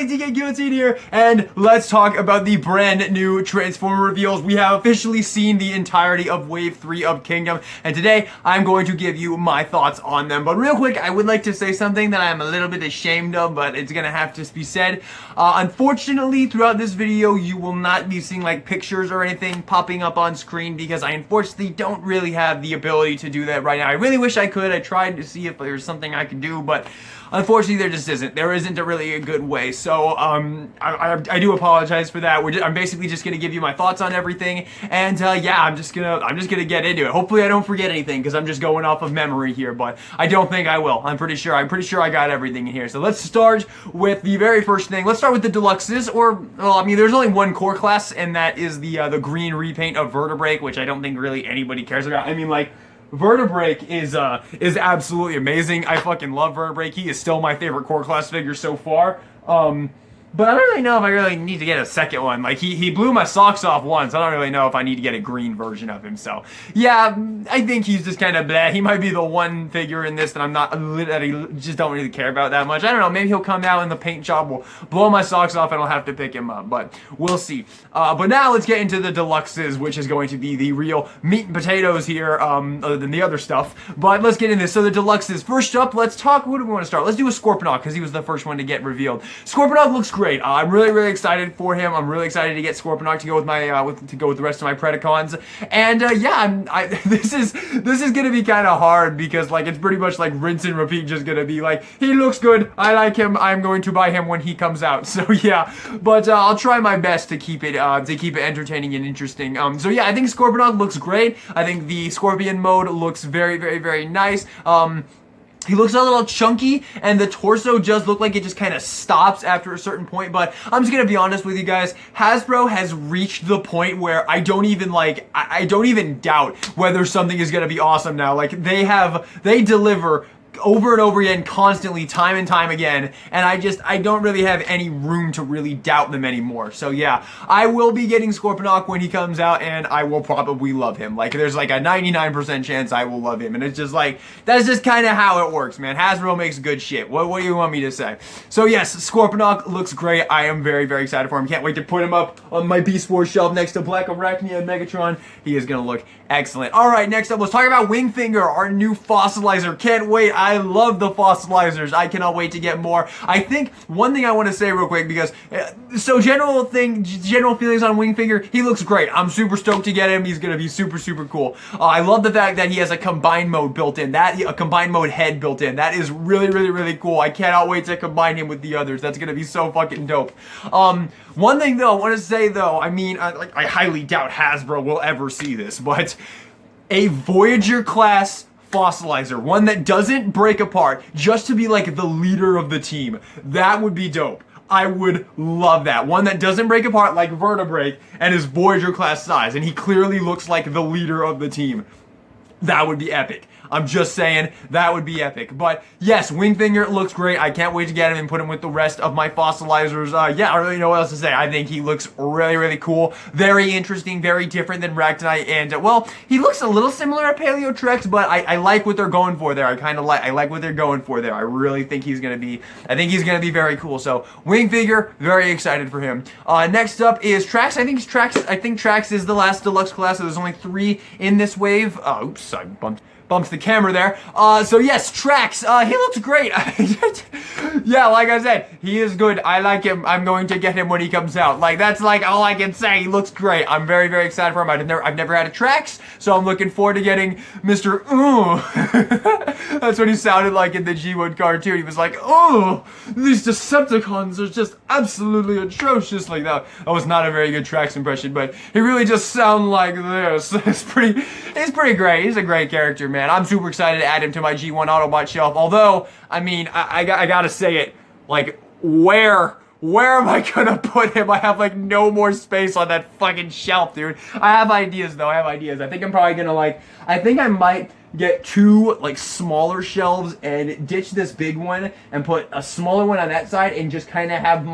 everybody, TK Guillotine here, and let's talk about the brand new Transformer reveals. We have officially seen the entirety of Wave 3 of Kingdom, and today I'm going to give you my thoughts on them. But real quick, I would like to say something that I'm a little bit ashamed of, but it's gonna have to be said. Unfortunately, throughout this video, you will not be seeing like pictures or anything popping up on screen because I unfortunately don't really have the ability to do that right now. I really wish I could. I tried to see if there's something I could do, but unfortunately, there just isn't. There isn't a really good way. So, I do apologize for that. I'm basically just gonna give you my thoughts on everything, and yeah, I'm just gonna get into it. Hopefully, I don't forget anything because I'm just going off of memory here, but I don't think I will. I'm pretty sure I got everything in here. So let's start with the very first thing. Let's start with the Deluxes, or well, I mean, there's only one core class, and that is the green repaint of Vertebrake, which I don't think really anybody cares about. I mean, like, Vertebrake is absolutely amazing. I fucking love Vertebrake. He is still my favorite core class figure so far. But I don't really know if I really need to get a second one. Like, he blew my socks off once. I don't really know if I need to get a green version of him. So, yeah, I think he's just kind of bleh. He might be the one figure in this that I'm not, that I just don't really care about that much. I don't know. Maybe he'll come out in the paint job, will blow my socks off, and I'll have to pick him up. But we'll see. But now let's get into the Deluxes, which is going to be the real meat and potatoes here, other than the other stuff. But let's get into this. So the Deluxes. First up, let's talk. Who do we want to start? Let's do a Scorponok, because he was the first one to get revealed. Scorponok looks great. I'm really excited for him. I'm really excited to get Scorponok to go with my to go with the rest of my Predacons. And yeah, this is gonna be kind of hard because like it's pretty much like rinse and repeat. Just gonna be like, he looks good. I like him. I'm going to buy him when he comes out. So yeah, but I'll try my best to keep it entertaining and interesting. So yeah, I think Scorponok looks great. I think the Scorpion mode looks very nice. He looks a little chunky, and the torso does look like it just kind of stops after a certain point, but I'm just gonna be honest with you guys, Hasbro has reached the point where I don't even doubt whether something is gonna be awesome now. Like, they deliver over and over again, constantly, time and time again, and I don't really have any room to really doubt them anymore. So yeah, I will be getting Scorponok when he comes out, and I will probably love him. Like, there's like a 99% chance I will love him, and it's just like, that's just kind of how it works, man. Hasbro makes good shit. What do you want me to say? So yes, Scorponok looks great. I am very excited for him. Can't wait to put him up on my Beast Wars shelf next to Black Arachnia and Megatron. He is gonna look excellent. Alright, next up, let's talk about Wingfinger, our new fossilizer. Can't wait. I love the fossilizers. I cannot wait to get more. I think one thing I want to say real quick, because so general feelings on Wingfinger, he looks great. I'm super stoked to get him. He's gonna be super cool. I love the fact that he has a combined mode built in. A combined mode head built in. That is really cool. I cannot wait to combine him with the others. That's gonna be so fucking dope. One thing though, I want to say though, I mean, I highly doubt Hasbro will ever see this, but a Voyager class fossilizer, one that doesn't break apart, just to be like the leader of the team, that would be dope. I would love that. One that doesn't break apart like Vertebrake and is Voyager class size, and he clearly looks like the leader of the team. That would be epic. I'm just saying, that would be epic. But yes, Wingfinger looks great. I can't wait to get him and put him with the rest of my fossilizers. Yeah, I don't really know what else to say. I think he looks really cool. Very interesting, very different than Ractonite. And, well, he looks a little similar to Paleo Trax, but I like what they're going for there. I like what they're going for there. I really think he's gonna be very cool. So, Wingfinger, very excited for him. Next up is Trax. I think Trax is the last deluxe class, so there's only 3 in this wave. Oops, I bumped the camera there. So yes, Trax, he looks great. Yeah, like I said, he is good. I like him. I'm going to get him when he comes out. Like, that's like all I can say. He looks great. I'm very excited for him. I've never had a Trax, so I'm looking forward to getting Mr. Ooh. That's what he sounded like in the G1 cartoon. He was like, oh, these Decepticons are just absolutely atrocious. Like that was not a very good Trax impression, but he really just sounds like this. He's pretty great. He's a great character, man. I'm super excited to add him to my G1 Autobot shelf. Although, I mean, I gotta say it, like, where am I gonna put him? I have, like, no more space on that fucking shelf, dude. I have ideas, though. I think I'm probably gonna, like, I think I might get two like smaller shelves and ditch this big one and put a smaller one on that side and just kind of have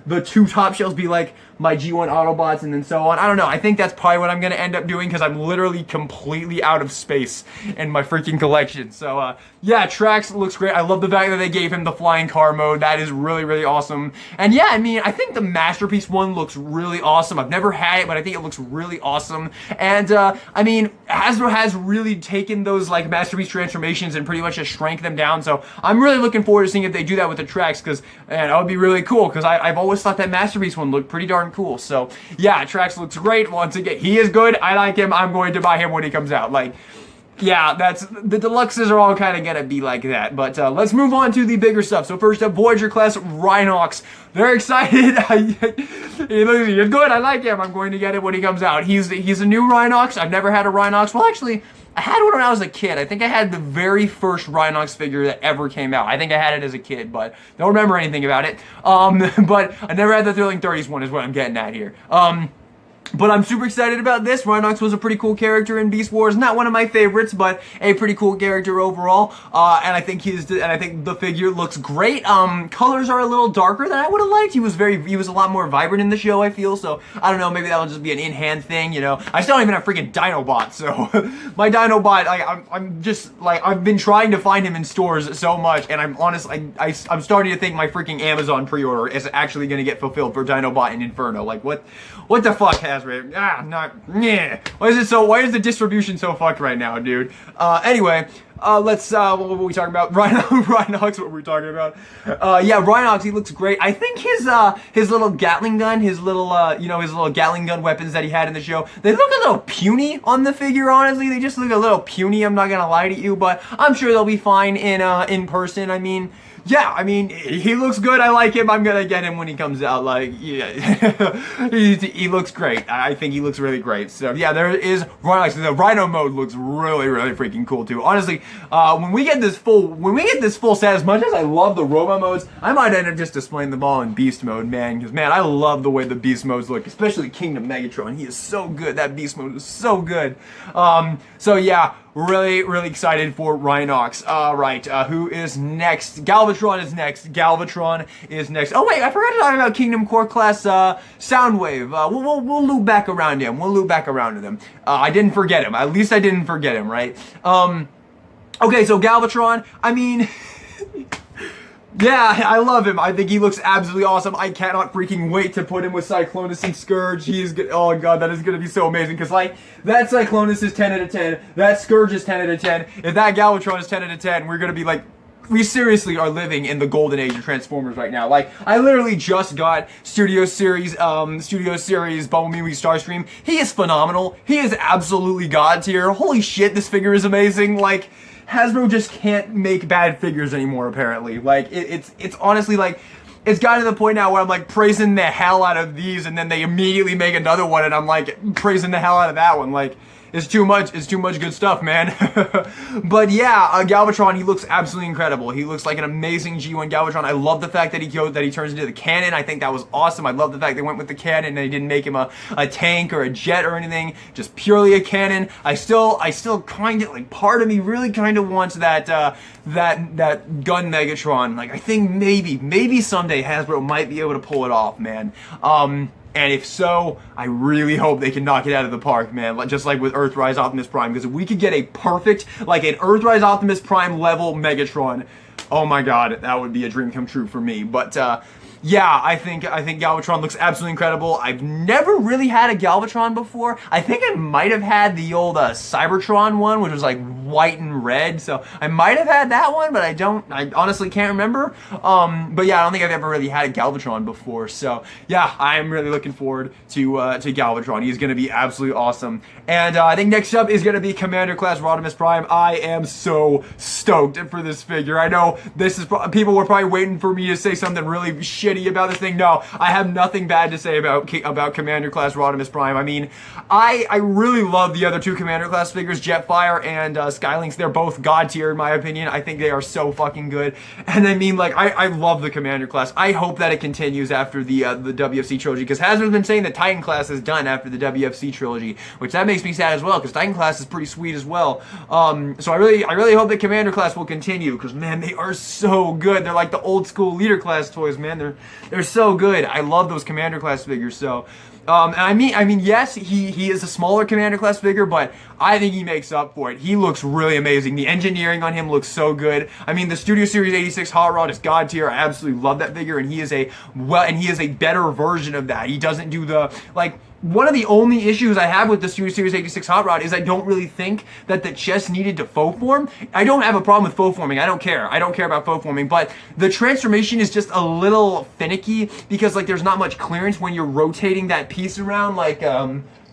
the two top shelves be like my G1 Autobots and then so on. I don't know. I think that's probably what I'm going to end up doing because I'm literally completely out of space in my freaking collection. So, yeah, Trax looks great. I love the fact that they gave him the flying car mode. That is really, really awesome. And yeah, I mean, I think the Masterpiece one looks really awesome. I've never had it, but I think it looks really awesome. And, I mean, Hasbro has really taken those, like, Masterpiece transformations and pretty much just shrank them down. So I'm really looking forward to seeing if they do that with the Trax because, man, that would be really cool because I've always thought that Masterpiece one looked pretty darn cool. So yeah, Trax looks great. Once again, he is good. I like him. I'm going to buy him when he comes out. Like, yeah, that's the Deluxes are all kind of gonna be like that. But let's move on to the bigger stuff. So first up, Voyager class Rhinox. Very excited. He's good. I like him. I'm going to get it when he comes out. He's a new Rhinox. I've never had a Rhinox. Well, actually, I had one when I was a kid. I think I had the very first Rhinox figure that ever came out. I think I had it as a kid, but don't remember anything about it. But I never had the Thrilling 30s one is what I'm getting at here. But I'm super excited about this. Rhinox was a pretty cool character in Beast Wars. Not one of my favorites, but a pretty cool character overall. And I think the figure looks great. Colors are a little darker than I would have liked. He was a lot more vibrant in the show, I feel. So I don't know, maybe that'll just be an in-hand thing, you know. I still don't even have freaking Dinobot, so my Dinobot, like I'm just like I've been trying to find him in stores so much, and I'm honestly I'm starting to think my freaking Amazon pre-order is actually gonna get fulfilled for Dinobot and Inferno. Like what the fuck has yeah. Why is the distribution so fucked right now, dude? Anyway, let's, what were we talking about? Rhinox, what were we talking about? Yeah, Rhinox, he looks great. I think his little Gatling gun, his little Gatling gun weapons that he had in the show, they look a little puny on the figure, honestly. They just look a little puny, I'm not gonna lie to you, but I'm sure they'll be fine in person. I mean, yeah, I mean, he looks good. I like him. I'm gonna get him when he comes out. Like, yeah, he looks great. I think he looks really great. So yeah, there is Rhinox. The Rhino Mode looks really, really freaking cool too. Honestly, when we get this full set, as much as I love the Robo modes, I might end up just displaying them all in Beast Mode, man. Because man, I love the way the Beast modes look, especially Kingdom Megatron. He is so good. That Beast mode is so good. So yeah. Really, really excited for Rhinox. Right, who is next? Galvatron is next. Galvatron is next. Oh wait, I forgot to talk about Kingdom Core class Soundwave. We'll loop back around him. We'll loop back around to them. I didn't forget him. At least I didn't forget him, right? Okay, so Galvatron. I mean. Yeah, I love him. I think he looks absolutely awesome. I cannot freaking wait to put him with Cyclonus and Scourge. He's good. Oh god, that is gonna be so amazing. Cause like that Cyclonus is 10 out of 10. That Scourge is 10 out of 10. If that Galvatron is 10 out of 10, we're gonna be like. We seriously are living in the golden age of Transformers right now. Like, I literally just got Studio Series Bumblebee Starscream. He is phenomenal. He is absolutely god tier. Holy shit, this figure is amazing. Like, Hasbro just can't make bad figures anymore, apparently. Like, it's honestly, like, it's gotten to the point now where I'm, like, praising the hell out of these, and then they immediately make another one, and I'm, like, praising the hell out of that one. Like, it's too much good stuff, man. But yeah, Galvatron, he looks absolutely incredible. He looks like an amazing G1 Galvatron. I love the fact that he turns into the cannon. I think that was awesome. I love the fact they went with the cannon and they didn't make him a tank or a jet or anything. Just purely a cannon. I still kind of, like, part of me really kind of wants that gun Megatron. Like, I think maybe someday Hasbro might be able to pull it off, man. And if so, I really hope they can knock it out of the park, man. Just like with Earthrise Optimus Prime. Because if we could get a perfect, like an Earthrise Optimus Prime level Megatron, oh my god, that would be a dream come true for me. But, yeah, I think Galvatron looks absolutely incredible. I've never really had a Galvatron before. I think I might have had the old Cybertron one, which was like white and red. So I might have had that one, but I honestly can't remember. But yeah, I don't think I've ever really had a Galvatron before. So yeah, I'm really looking forward to Galvatron. He's gonna be absolutely awesome. And I think next up is gonna be Commander Class Rodimus Prime. I am so stoked for this figure. I know people were probably waiting for me to say something really shitty about this thing. No, I have nothing bad to say about Commander Class Rodimus Prime. I mean, I really love the other two Commander Class figures, Jetfire and Skylinks, they're both god tier in my opinion. I think they are so fucking good. And I mean, like, I love the Commander class. I hope that it continues after the WFC trilogy, because Hasbro's been saying that Titan class is done after the WFC trilogy, which that makes me sad as well, because Titan class is pretty sweet as well. So I really hope that Commander class will continue, because man, they are so good. They're like the old school leader class toys, man. They're so good. I love those Commander class figures. So and I mean, yes, he is a smaller Commander class figure, but I think he makes up for it. He looks really amazing. The engineering on him looks so good. I mean, the Studio Series 86 Hot Rod is god tier. I absolutely love that figure, and he is a better version of that. He doesn't do the, like, one of the only issues I have with the Studio Series 86 Hot Rod is I don't really think that the chest needed to faux form. I don't have a problem with faux forming. I don't care. I don't care about faux forming, but the transformation is just a little finicky because, like, there's not much clearance when you're rotating that piece around. Like,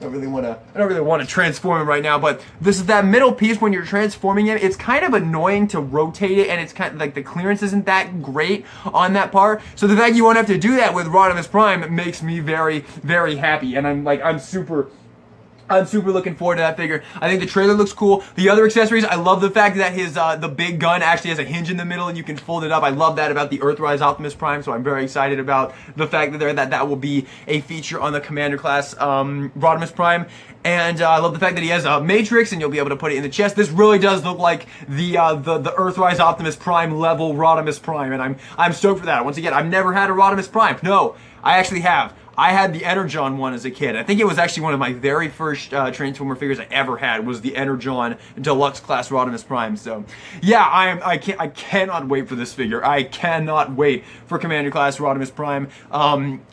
I don't really want to transform him right now, but this is that middle piece when you're transforming him. It's kind of annoying to rotate it, and it's kind of like the clearance isn't that great on that part. So the fact you won't have to do that with Rhinox Prime makes me very, very happy, and I'm super looking forward to that figure. I think the trailer looks cool. The other accessories, I love the fact that his the big gun actually has a hinge in the middle and you can fold it up. I love that about the Earthrise Optimus Prime, so I'm very excited about the fact that that will be a feature on the Commander class Rodimus Prime. And I love the fact that he has a Matrix and you'll be able to put it in the chest. This really does look like the Earthrise Optimus Prime level Rodimus Prime, and I'm stoked for that. Once again, I've never had a Rodimus Prime. No, I actually have. I had the Energon one as a kid. I think it was actually one of my very first Transformer figures I ever had was the Energon Deluxe Class Rodimus Prime. So, yeah, I cannot wait for this figure. I cannot wait for Commander Class Rodimus Prime.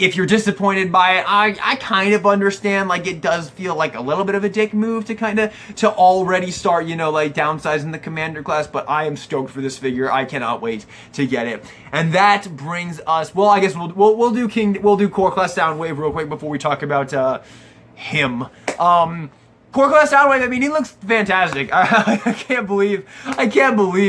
If you're disappointed by it, I kind of understand. Like, it does feel like a little bit of a dick move to already start, you know, like downsizing the Commander Class. But I am stoked for this figure. I cannot wait to get it. And that brings us. Well, I guess we'll do Core Class Soundwave real quick before we talk about him. Core Class Soundwave, I mean, he looks fantastic. I can't believe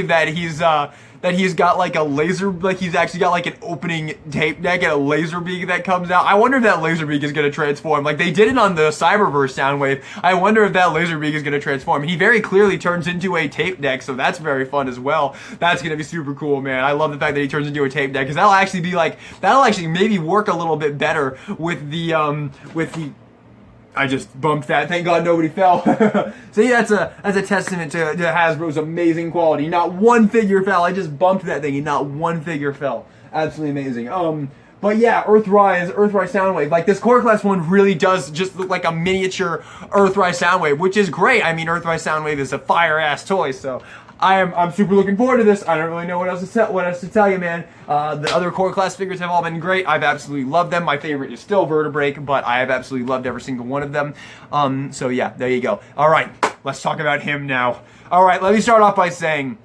that he's got like a laser, like he's actually got like an opening tape deck and a laser beak that comes out. I wonder if that laser beak is going to transform. Like they did it on the Cyberverse Soundwave. I wonder if that laser beak is going to transform. He very clearly turns into a tape deck, so that's very fun as well. That's going to be super cool, man. I love the fact that he turns into a tape deck, because that'll actually maybe work a little bit better with the I just bumped that. Thank God nobody fell. So yeah, that's a testament to Hasbro's amazing quality. Not one figure fell. I just bumped that thing and not one figure fell. Absolutely amazing. But yeah, Earthrise Soundwave. Like this Core Class one really does just look like a miniature Earthrise Soundwave, which is great. I mean, Earthrise Soundwave is a fire ass toy, so I'm super looking forward to this. I don't really know what else to tell you, man. The other Core Class figures have all been great. I've absolutely loved them. My favorite is still Vertebrake, but I have absolutely loved every single one of them. So yeah, there you go. All right, let's talk about him now. All right, let me start off by saying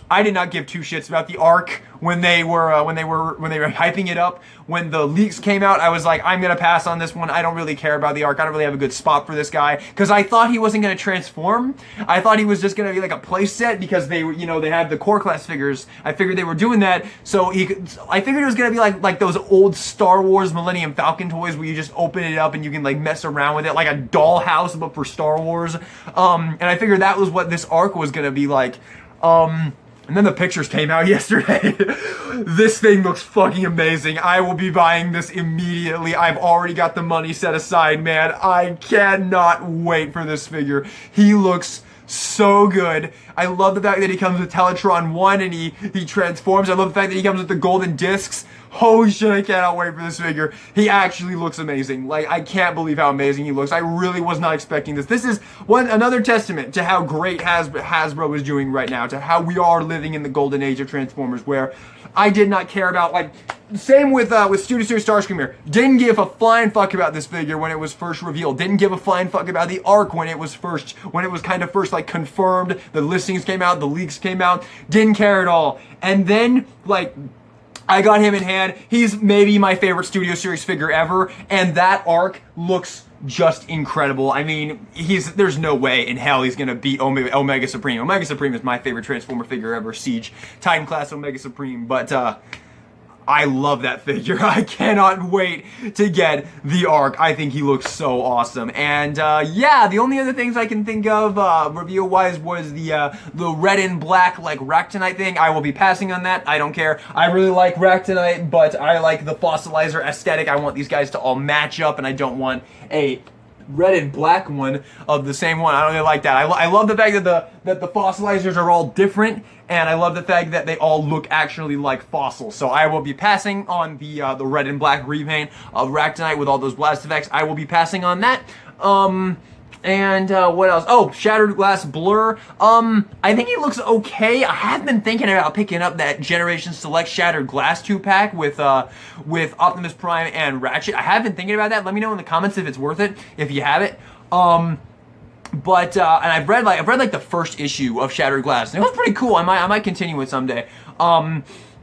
I did not give two shits about the arc when they were hyping it up. When the leaks came out, I was like, I'm gonna pass on this one. I don't really care about the arc. I don't really have a good spot for this guy, because I thought he wasn't gonna transform. I thought he was just gonna be like a play set, because they had the Core Class figures. I figured they were doing that, so I figured it was gonna be like those old Star Wars Millennium Falcon toys where you just open it up and you can like mess around with it, like a dollhouse but for Star Wars. And I figured that was what this arc was gonna be like. And then the pictures came out yesterday. This thing looks fucking amazing. I will be buying this immediately. I've already got the money set aside, man. I cannot wait for this figure. He looks so good. I love the fact that he comes with Teletron 1 and he transforms. I love the fact that he comes with the golden discs. Holy shit, I cannot wait for this figure. He actually looks amazing. Like, I can't believe how amazing he looks. I really was not expecting this. This is another testament to how great Hasbro is doing right now, to how we are living in the golden age of Transformers, where I did not care about, like, same with Studio Series Starscream. Didn't give a flying fuck about this figure when it was first revealed. Didn't give a flying fuck about the arc when it was kind of first like confirmed. The listings came out, the leaks came out. Didn't care at all. And then like I got him in hand. He's maybe my favorite Studio Series figure ever, and that arc looks just incredible. I mean, there's no way in hell he's gonna beat Omega Supreme. Omega Supreme is my favorite Transformer figure ever. Siege, Titan class Omega Supreme, but I love that figure. I cannot wait to get the Arc. I think he looks so awesome. And yeah, the only other things I can think of reveal-wise was the red and black like Ractonite thing. I will be passing on that. I don't care. I really like Ractonite, but I like the fossilizer aesthetic. I want these guys to all match up, and I don't want a red and black one of the same one. I don't really like that. I love the fact that the fossilizers are all different, and I love the fact that they all look actually like fossils. So I will be passing on the red and black repaint of Ractonite with all those blast effects. I will be passing on that. And what else? Oh, Shattered Glass Blur. I think he looks okay. I have been thinking about picking up that Generation Select Shattered Glass 2-pack with Optimus Prime and Ratchet. I have been thinking about that. Let me know in the comments if it's worth it, if you have it. But and I've read like the first issue of Shattered Glass, and it was pretty cool. I might continue it someday.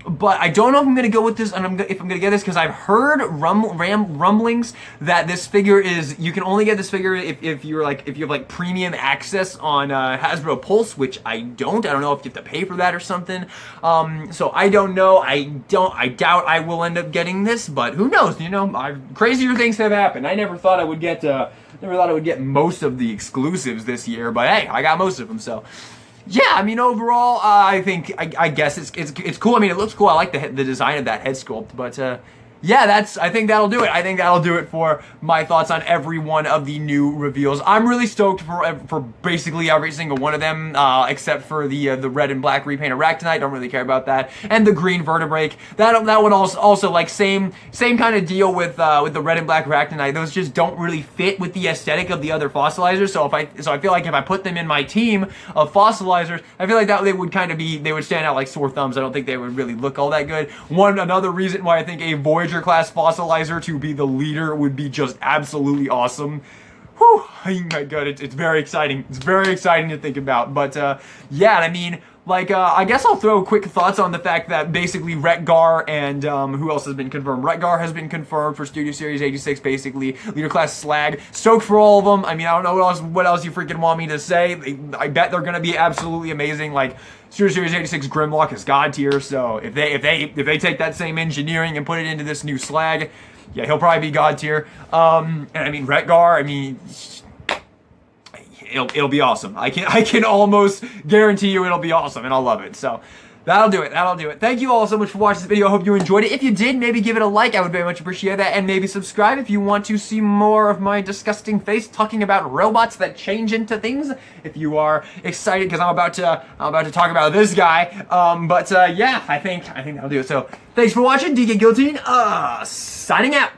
But I don't know if I'm gonna go with this, and if I'm gonna get this, because I've heard rumblings that this figure is, you can only get this figure if you have like premium access on Hasbro Pulse, which I don't know if you have to pay for that or something. So I don't know. I doubt I will end up getting this, but who knows? You know, crazier things have happened. I never thought I would get most of the exclusives this year, but hey, I got most of them, so. Yeah, I mean, overall, I guess it's cool. I mean, it looks cool. I like the design of that head sculpt, but yeah, I think that'll do it. I think that'll do it for my thoughts on every one of the new reveals. I'm really stoked for basically every single one of them, except for the red and black repaint of Ractonite. Don't really care about that, and the green Vertebrake. That one also like same kind of deal with the red and black Ractonite. Those just don't really fit with the aesthetic of the other fossilizers. So I feel like if I put them in my team of fossilizers, I feel like that they would stand out like sore thumbs. I don't think they would really look all that good. Another reason why I think a Voyager class fossilizer to be the leader would be just absolutely awesome. Whew, oh my god, it's very exciting. It's very exciting to think about. But yeah, I mean, like, I guess I'll throw quick thoughts on the fact that basically Retgar and who else has been confirmed? Retgar has been confirmed for Studio Series 86, basically. Leader Class Slag. Stoked for all of them. I mean, I don't know what else you freaking want me to say. I bet they're gonna be absolutely amazing. Like, Studio Series 86 Grimlock is god tier, so if they take that same engineering and put it into this new Slag, yeah, he'll probably be god tier. And I mean, Retgar, I mean, it'll be awesome. I can almost guarantee you it'll be awesome, and I'll love it. So that'll do it. Thank you all so much for watching this video. I hope you enjoyed it. If you did, maybe give it a like. I would very much appreciate that. And maybe subscribe if you want to see more of my disgusting face talking about robots that change into things. If you are excited, because I'm about to talk about this guy. Yeah, I think that'll do it. So thanks for watching. DK Guillotine, signing out.